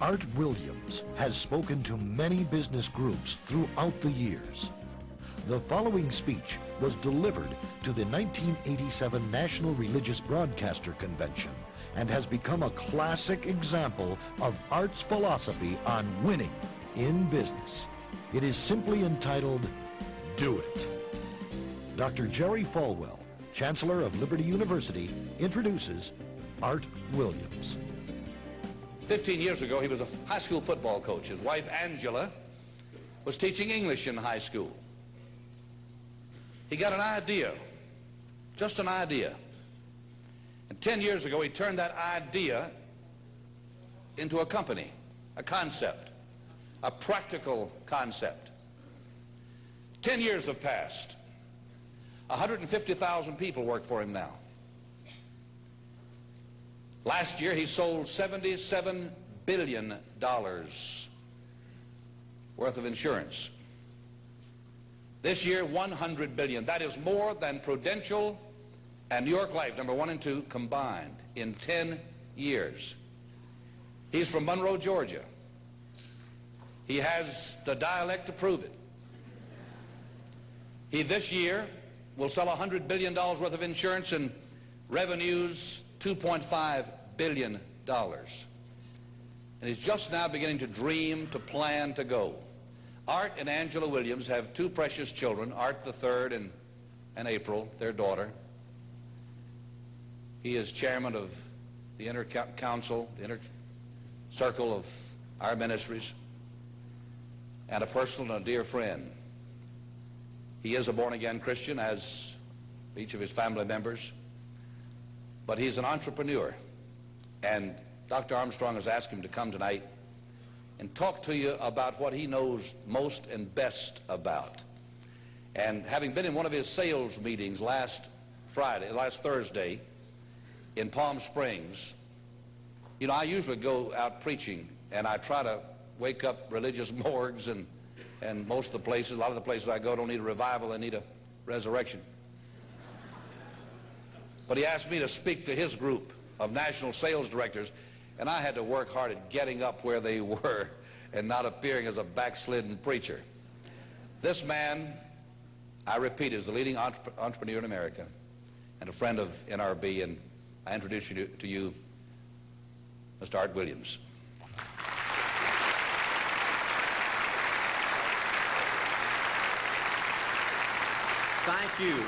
Art Williams has spoken to many business groups throughout the years. The following speech was delivered to the 1987 National Religious Broadcaster Convention and has become a classic example of Art's philosophy on winning in business. It is simply entitled, Do It. Dr. Jerry Falwell, Chancellor of Liberty University, introduces Art Williams. 15 years ago, he was a high school football coach. His wife, Angela, was teaching English in high school. He got an idea, just an idea. And 10 years ago, he turned that idea into a company, a concept, a practical concept. 10 years have passed. 150,000 people work for him now. Last year, he sold $77 billion worth of insurance. This year, $100 billion. That is more than Prudential and New York Life, number 1 and 2, combined in 10 years. He's from Monroe, Georgia. He has the dialect to prove it. He, this year, will sell $100 billion worth of insurance and revenues $2.5 billion. And he's just now beginning to dream, to plan, to go. Art and Angela Williams have 2 precious children, Art the third and April, their daughter. He is chairman of the inner council, the inner circle of our ministries, and a personal and a dear friend. He is a born-again Christian, as each of his family members, but he's an entrepreneur. And Dr. Armstrong has asked him to come tonight and talk to you about what he knows most and best about. And having been in one of his sales meetings last Thursday in Palm Springs, you know, I usually go out preaching and I try to wake up religious morgues, and most of the places, a lot of the places I go don't need a revival, they need a resurrection. But he asked me to speak to his group of national sales directors, and I had to work hard at getting up where they were and not appearing as a backslidden preacher. This man, I repeat, is the leading entrepreneur in America and a friend of NRB, and I introduce you to you, Mr. Art Williams. Thank you.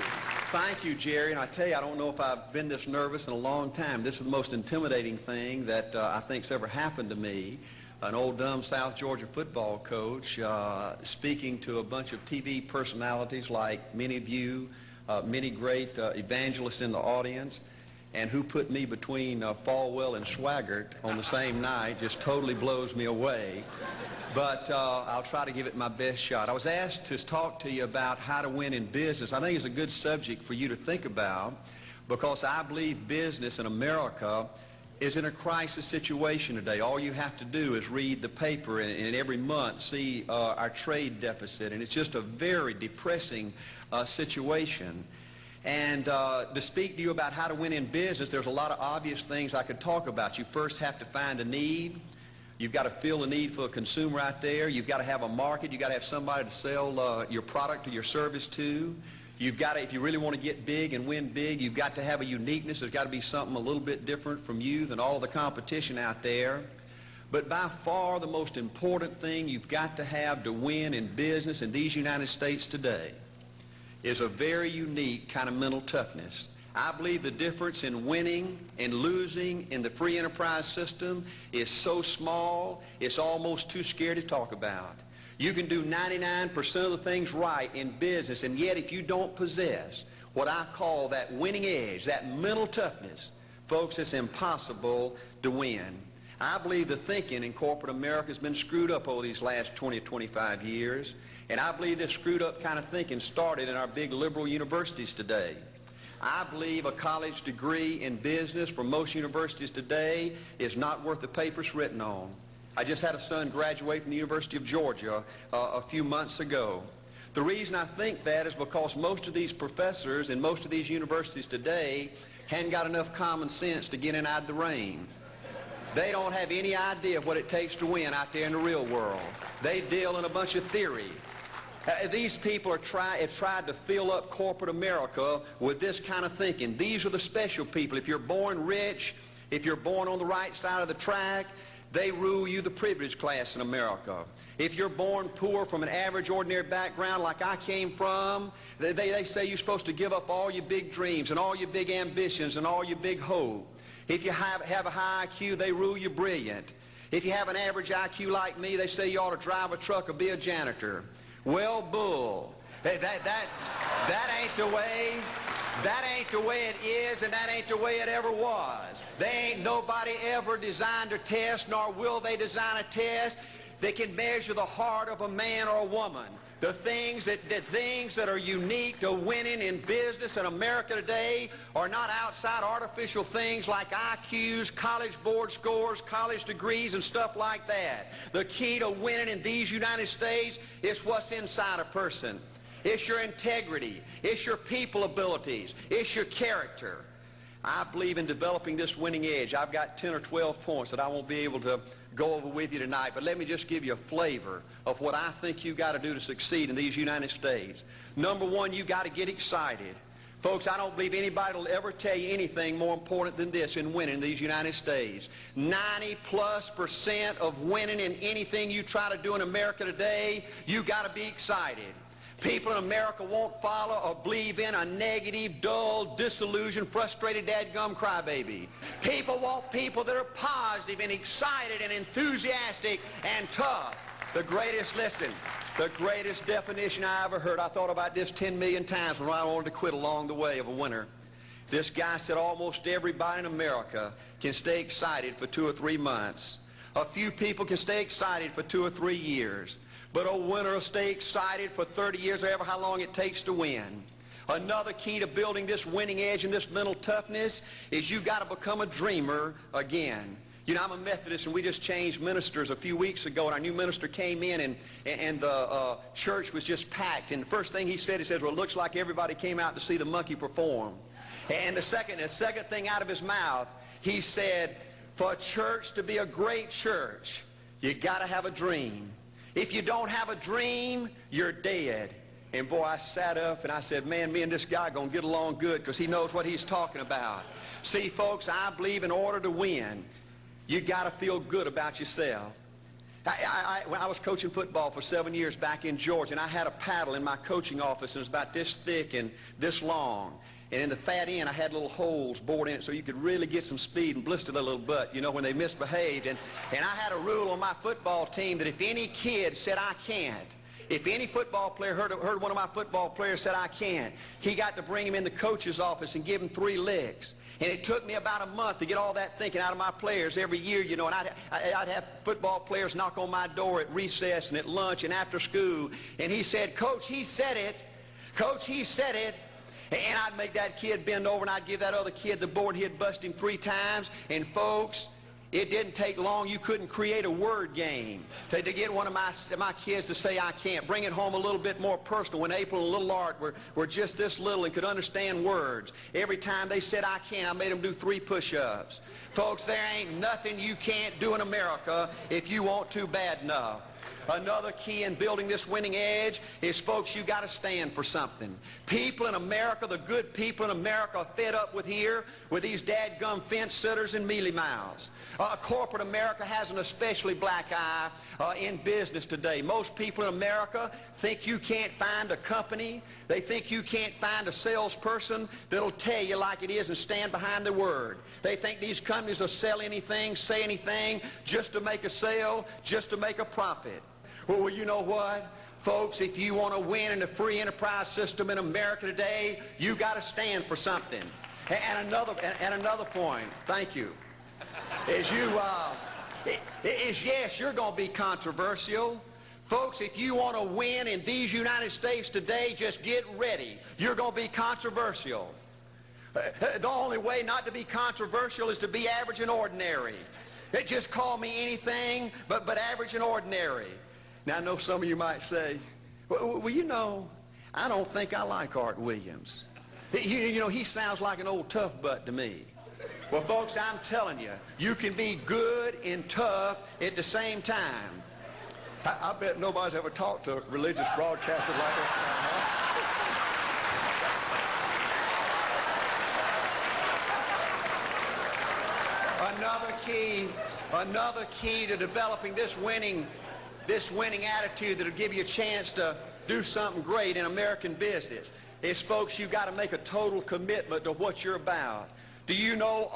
Thank you, Jerry. And I tell you, I don't know if I've been this nervous in a long time. This is the most intimidating thing that I think's ever happened to me. An old dumb South Georgia football coach speaking to a bunch of TV personalities like many of you, many great evangelists in the audience, and who put me between Falwell and Swaggart on the same night just totally blows me away. But I'll try to give it my best shot. I was asked to talk to you about how to win in business. I think it's a good subject for you to think about, because I believe business in America is in a crisis situation today. All you have to do is read the paper and every month see our trade deficit, and it's just a very depressing situation. And to speak to you about how to win in business, there's a lot of obvious things I could talk about. You first have to find a need. You've got to fill the need for a consumer out there. You've got to have a market. You've got to have somebody to sell your product or your service to. You've got to, if you really want to get big and win big, you've got to have a uniqueness. There's got to be something a little bit different from you than all of the competition out there. But by far the most important thing you've got to have to win in business in these United States today is a very unique kind of mental toughness. I believe the difference in winning and losing in the free enterprise system is so small, it's almost too scary to talk about. You can do 99% of the things right in business, and yet if you don't possess what I call that winning edge, that mental toughness, folks, it's impossible to win. I believe the thinking in corporate America has been screwed up over these last 20 or 25 years, and I believe this screwed up kind of thinking started in our big liberal universities today. I believe a college degree in business from most universities today is not worth the paper it's written on. I just had a son graduate from the University of Georgia a few months ago. The reason I think that is because most of these professors in most of these universities today hadn't got enough common sense to get in out of the rain. They don't have any idea what it takes to win out there in the real world. They deal in a bunch of theory. These people have tried to fill up corporate America with this kind of thinking. These are the special people. If you're born rich, if you're born on the right side of the track, they rule you, the privileged class in America. If you're born poor from an average, ordinary background like I came from, they say you're supposed to give up all your big dreams and all your big ambitions and all your big hope. If you have a high IQ, they rule you brilliant. If you have an average IQ like me, they say you ought to drive a truck or be a janitor. Well, bull. That ain't the way. That ain't the way it is, and that ain't the way it ever was. They ain't nobody ever designed a test, nor will they design a test that can measure the heart of a man or a woman. The things that are unique to winning in business in America today are not outside artificial things like IQs, college board scores, college degrees, and stuff like that. The key to winning in these United States is what's inside a person. It's your integrity. It's your people abilities. It's your character. I believe in developing this winning edge. I've got 10 or 12 points that I won't be able to go over with you tonight, but let me just give you a flavor of what I think you've got to do to succeed in these United States. Number one, you've got to get excited. Folks, I don't believe anybody will ever tell you anything more important than this in winning in these United States. 90+% of winning in anything you try to do in America today, you've got to be excited. People in America won't follow or believe in a negative, dull, disillusioned, frustrated, dadgum crybaby. People want people that are positive and excited and enthusiastic and tough. The greatest definition I ever heard, I thought about this 10 million times when I wanted to quit along the way of a winner. This guy said almost everybody in America can stay excited for 2 or 3 months. A few people can stay excited for 2 or 3 years. But a winner will stay excited for 30 years or ever how long it takes to win. Another key to building this winning edge and this mental toughness is you've got to become a dreamer again. You know, I'm a Methodist, and we just changed ministers a few weeks ago, and our new minister came in, and the church was just packed. And the first thing he said, well, it looks like everybody came out to see the monkey perform. And the second thing out of his mouth, he said, for a church to be a great church, you got to have a dream. If you don't have a dream, you're dead. And boy, I sat up and I said, man, me and this guy are going to get along good because he knows what he's talking about. See, folks, I believe in order to win, you got to feel good about yourself. When I was coaching football for 7 years back in Georgia, and I had a paddle in my coaching office, and it was about this thick and this long. And in the fat end, I had little holes bored in it so you could really get some speed and blister their little butt, you know, when they misbehaved. And I had a rule on my football team that if any kid said, I can't, if any football player heard one of my football players said, I can't, he got to bring him in the coach's office and give him 3 licks. And it took me about a month to get all that thinking out of my players every year, you know, and I'd have football players knock on my door at recess and at lunch and after school. And he said, Coach, he said it. Coach, he said it. And I'd make that kid bend over, and I'd give that other kid the board. He'd bust him 3 times. And folks, it didn't take long. You couldn't create a word game to get one of my kids to say, I can't. Bring it home a little bit more personal. When April and little Art were just this little and could understand words, every time they said, I can't, I made them do 3 push-ups. Folks, there ain't nothing you can't do in America if you want to bad enough. Another key in building this winning edge is, folks, you got to stand for something. People in America, the good people in America, are fed up with these dadgum fence sitters and mealy mouths. Corporate America has an especially black eye in business today. Most people in America think you can't find a company. They think you can't find a salesperson that'll tell you like it is and stand behind their word. They think these companies will sell anything, say anything, just to make a sale, just to make a profit. Well, you know what? Folks, if you want to win in the free enterprise system in America today, you got to stand for something. And another point, thank you, is yes, you're going to be controversial. Folks, if you want to win in these United States today, just get ready. You're going to be controversial. The only way not to be controversial is to be average and ordinary. Just call me anything but average and ordinary. Now, I know some of you might say, well, you know, I don't think I like Art Williams. You know, he sounds like an old tough butt to me. Well, folks, I'm telling you, you can be good and tough at the same time. I bet nobody's ever talked to a religious broadcaster like that. Another key to developing this winning attitude that'll give you a chance to do something great in American business is, folks, you've got to make a total commitment to what you're about. Do you know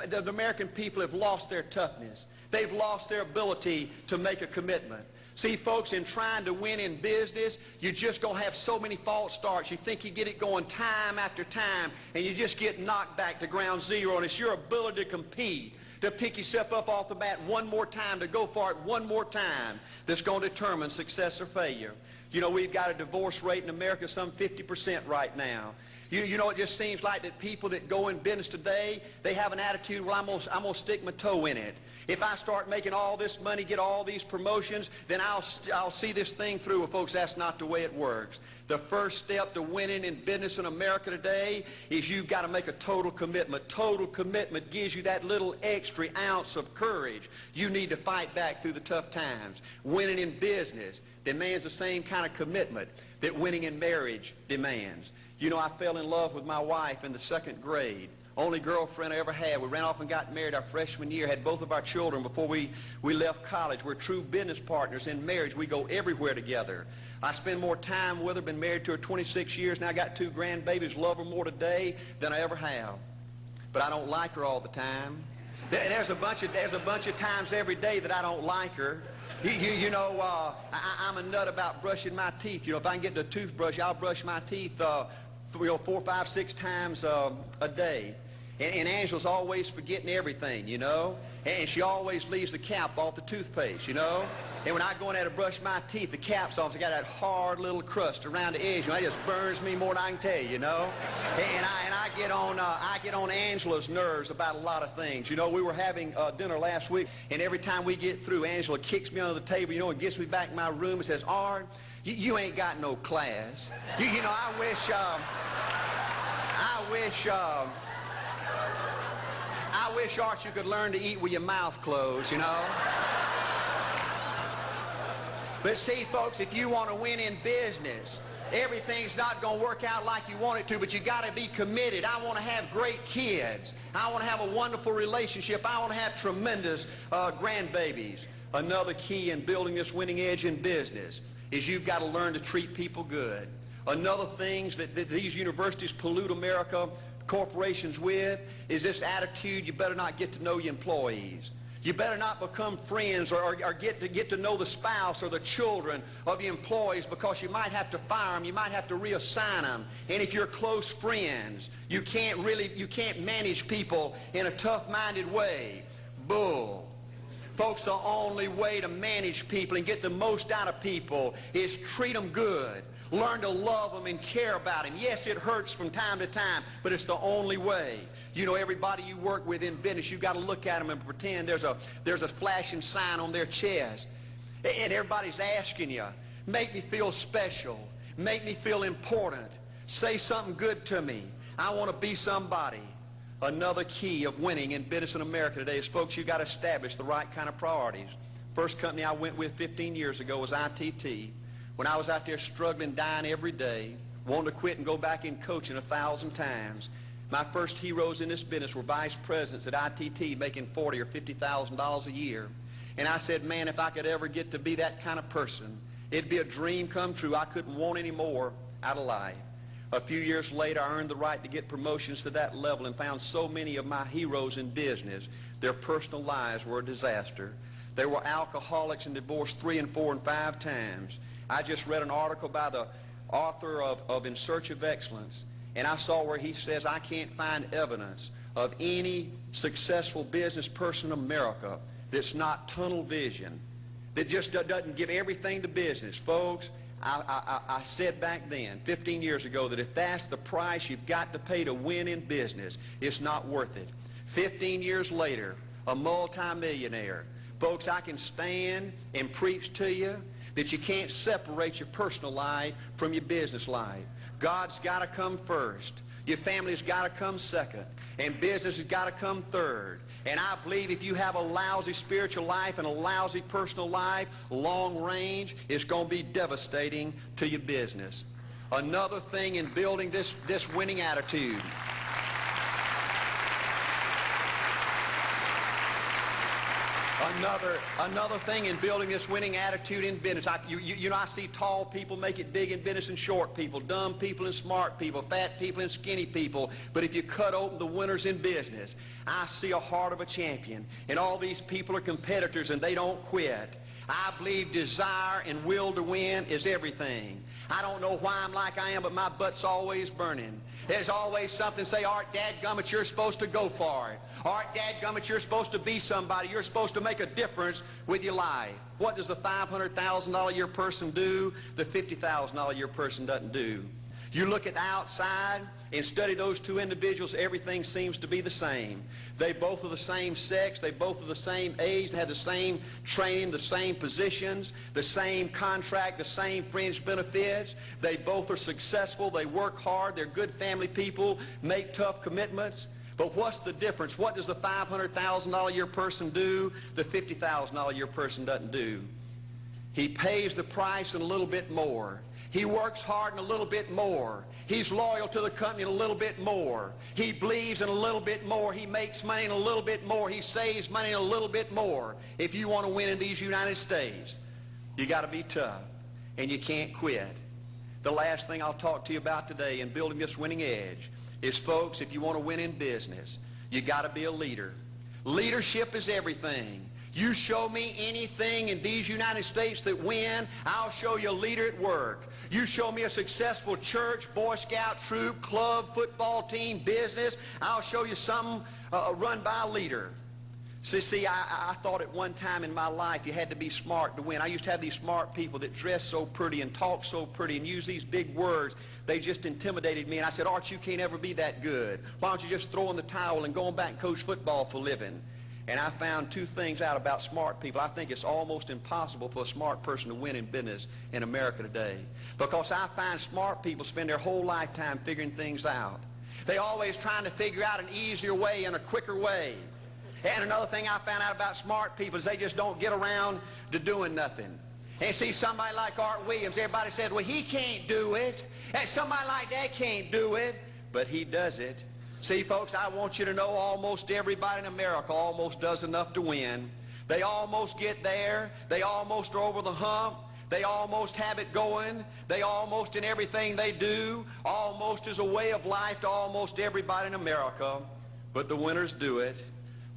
the American people have lost their toughness? They've lost their ability to make a commitment. See, folks, in trying to win in business, you're just going to have so many false starts. You think you get it going time after time, and you just get knocked back to ground zero, and it's your ability to compete, to pick yourself up off the bat one more time, to go for it one more time, that's going to determine success or failure. You know, we've got a divorce rate in America some 50% right now. You know, it just seems like that people that go in business today, they have an attitude, well, I'm going to stick my toe in it. If I start making all this money, get all these promotions, then I'll see this thing through. Well, folks, that's not the way it works. The first step to winning in business in America today is you've got to make a total commitment. Total commitment gives you that little extra ounce of courage you need to fight back through the tough times. Winning in business demands the same kind of commitment that winning in marriage demands. You know, I fell in love with my wife in the 2nd grade. Only girlfriend I ever had. We ran off and got married our freshman year, had both of our children before we left college. We're true business partners in marriage. We go everywhere together. I spend more time with her, been married to her 26 years, now I got 2 grandbabies, love her more today than I ever have. But I don't like her all the time. There's a bunch of times every day that I don't like her. You know, I'm a nut about brushing my teeth. You know, if I can get the toothbrush, I'll brush my teeth 4, 5, 6 times a day. And Angela's always forgetting everything, you know. And she always leaves the cap off the toothpaste, you know. And when I go in there to brush my teeth, the cap's off. It's got that hard little crust around the edge. You know, it just burns me more than I can tell you, you know. And I get on Angela's nerves about a lot of things. You know, we were having dinner last week, and every time we get through, Angela kicks me under the table, you know, and gets me back in my room and says, "Art, you ain't got no class." You know, I wish, Art, you could learn to eat with your mouth closed, you know. But see, folks, if you want to win in business, everything's not going to work out like you want it to, but you got to be committed. I want to have great kids. I want to have a wonderful relationship. I want to have tremendous grandbabies. Another key in building this winning edge in business is you've got to learn to treat people good. Another thing that these universities pollute America, corporations with, is this attitude, you better not get to know your employees. You better not become friends or get to know the spouse or the children of your employees, because you might have to fire them, you might have to reassign them. And if you're close friends, you can't manage people in a tough-minded way. Bull. Folks, the only way to manage people and get the most out of people is treat them good. Learn to love them and care about them. Yes, it hurts from time to time, but it's the only way. You know, everybody you work with in business, you've got to look at them and pretend there's a flashing sign on their chest. And everybody's asking you, make me feel special. Make me feel important. Say something good to me. I want to be somebody. Another key of winning in business in America today is, folks, you've got to establish the right kind of priorities. First company I went with 15 years ago was ITT. When I was out there struggling, dying every day, wanting to quit and go back in coaching 1,000 times, my first heroes in this business were vice presidents at ITT making $40,000 or $50,000 a year. And I said, man, if I could ever get to be that kind of person, it'd be a dream come true. I couldn't want any more out of life. A few years later, I earned the right to get promotions to that level and found so many of my heroes in business, their personal lives were a disaster. They were alcoholics and divorced 3 and 4 and 5 times. I just read an article by the author of In Search of Excellence, and I saw where he says, I can't find evidence of any successful business person in America that's not tunnel vision, that just doesn't give everything to business. Folks, I said back then, 15 years ago, that if that's the price you've got to pay to win in business, it's not worth it. 15 years later, a multimillionaire. Folks, I can stand and preach to you that you can't separate your personal life from your business life. God's got to come first. Your family's got to come second, and business has got to come third. And I believe if you have a lousy spiritual life and a lousy personal life, long range, it's going to be devastating to your business. Another thing in building this winning attitude. Another thing in building this winning attitude in business. I see tall people make it big in business and short people, dumb people and smart people, fat people and skinny people. But if you cut open the winners in business, I see a heart of a champion. And all these people are competitors and they don't quit. I believe desire and will to win is everything. I don't know why I'm like I am, but my butt's always burning. There's always something say, Art, dadgummit, you're supposed to go for it. Art, dadgummit, you're supposed to be somebody. You're supposed to make a difference with your life. What does the $500,000 a year person do? The $50,000 a year person doesn't do. You look at the outside and study those two individuals, everything seems to be the same. They both are the same sex, they both are the same age, they have the same training, the same positions, the same contract, the same fringe benefits. They both are successful, they work hard, they're good family people, make tough commitments. But what's the difference? What does the $500,000 a year person do? The $50,000 a year person doesn't do. He pays the price and a little bit more. He works hard and a little bit more. He's loyal to the company and a little bit more. He believes in a little bit more. He makes money and a little bit more. He saves money and a little bit more. If you want to win in these United States, you got to be tough and you can't quit. The last thing I'll talk to you about today in building this winning edge is, folks, if you want to win in business, you got to be a leader. Leadership is everything. You show me anything in these United States that win, I'll show you a leader at work. You show me a successful church, Boy Scout troop, club, football team, business, I'll show you something run by a leader. See, I thought at one time in my life you had to be smart to win. I used to have these smart people that dress so pretty and talk so pretty and use these big words. They just intimidated me, and I said, Art, you can't ever be that good. Why don't you just throw in the towel and go on back and coach football for a living? And I found two things out about smart people. I think it's almost impossible for a smart person to win in business in America today. Because I find smart people spend their whole lifetime figuring things out. They're always trying to figure out an easier way and a quicker way. And another thing I found out about smart people is they just don't get around to doing nothing. And see, somebody like Art Williams, everybody said, well, he can't do it. And somebody like that can't do it. But he does it. See, folks, I want you to know almost everybody in America almost does enough to win. They almost get there. They almost are over the hump. They almost have it going. They almost, in everything they do, almost is a way of life to almost everybody in America. But the winners do it.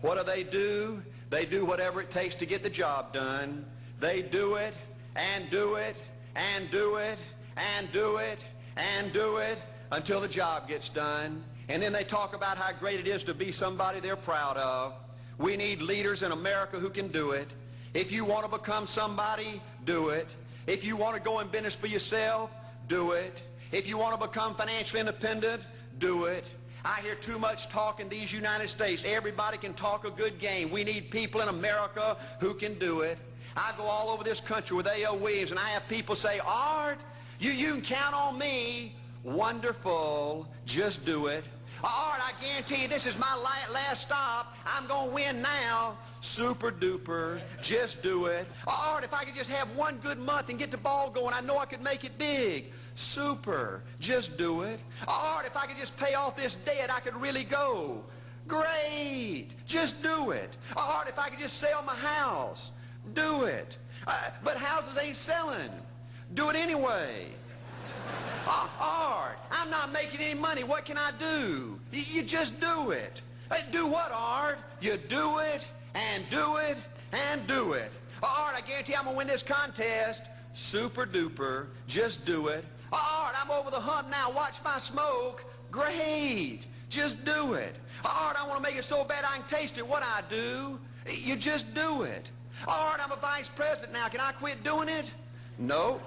What do? They do whatever it takes to get the job done. They do it and do it and do it and do it and do it until the job gets done. And then they talk about how great it is to be somebody they're proud of. We need leaders in America who can do it. If you want to become somebody, do it. If you want to go in business for yourself, do it. If you want to become financially independent, do it. I hear too much talk in these United States. Everybody can talk a good game. We need people in America who can do it. I go all over this country with A.L. Williams, and I have people say, Art, you can count on me. Wonderful. Just do it. Art, I guarantee you this is my last stop. I'm going to win now. Super duper. Just do it. Art, if I could just have one good month and get the ball going, I know I could make it big. Super. Just do it. Art, if I could just pay off this debt, I could really go. Great. Just do it. Art, if I could just sell my house. Do it. But houses ain't selling. Do it anyway. Art, I'm not making any money. What can I do? You just do it. Do what, Art? You do it and do it and do it. Art, I guarantee I'm going to win this contest. Super duper. Just do it. Art, I'm over the hump now. Watch my smoke. Great. Just do it. Art, I want to make it so bad I can taste it. What I do? You just do it. Art, I'm a vice president now. Can I quit doing it? No.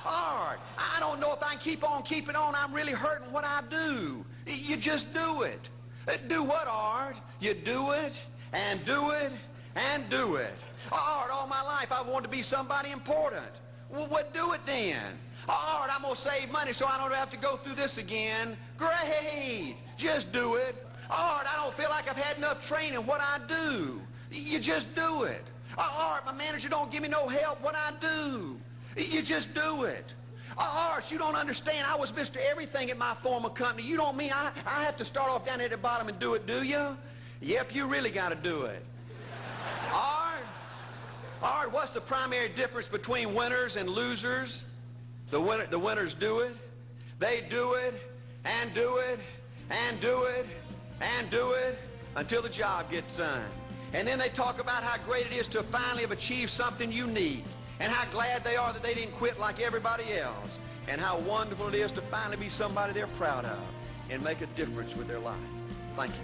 Art, I don't know if I can keep on keeping on. I'm really hurting. What I do? You just do it. Do what, Art? You do it and do it and do it. Art, all my life I wanted to be somebody important. Well, what do it then? Art, I'm going to save money so I don't have to go through this again. Great. Just do it. Art, I don't feel like I've had enough training. What I do? You just do it. Art, my manager don't give me no help. What I do? You just do it. Art, you don't understand. I was Mr. Everything at my former company. You don't mean I have to start off down at the bottom and do it, do you? Yep, you really got to do it. Art, what's the primary difference between winners and losers? The winners do it. They do it and do it and do it and do it until the job gets done. And then they talk about how great it is to finally have achieved something unique and how glad they are that they didn't quit like everybody else and how wonderful it is to finally be somebody they're proud of and make a difference with their life. Thank you.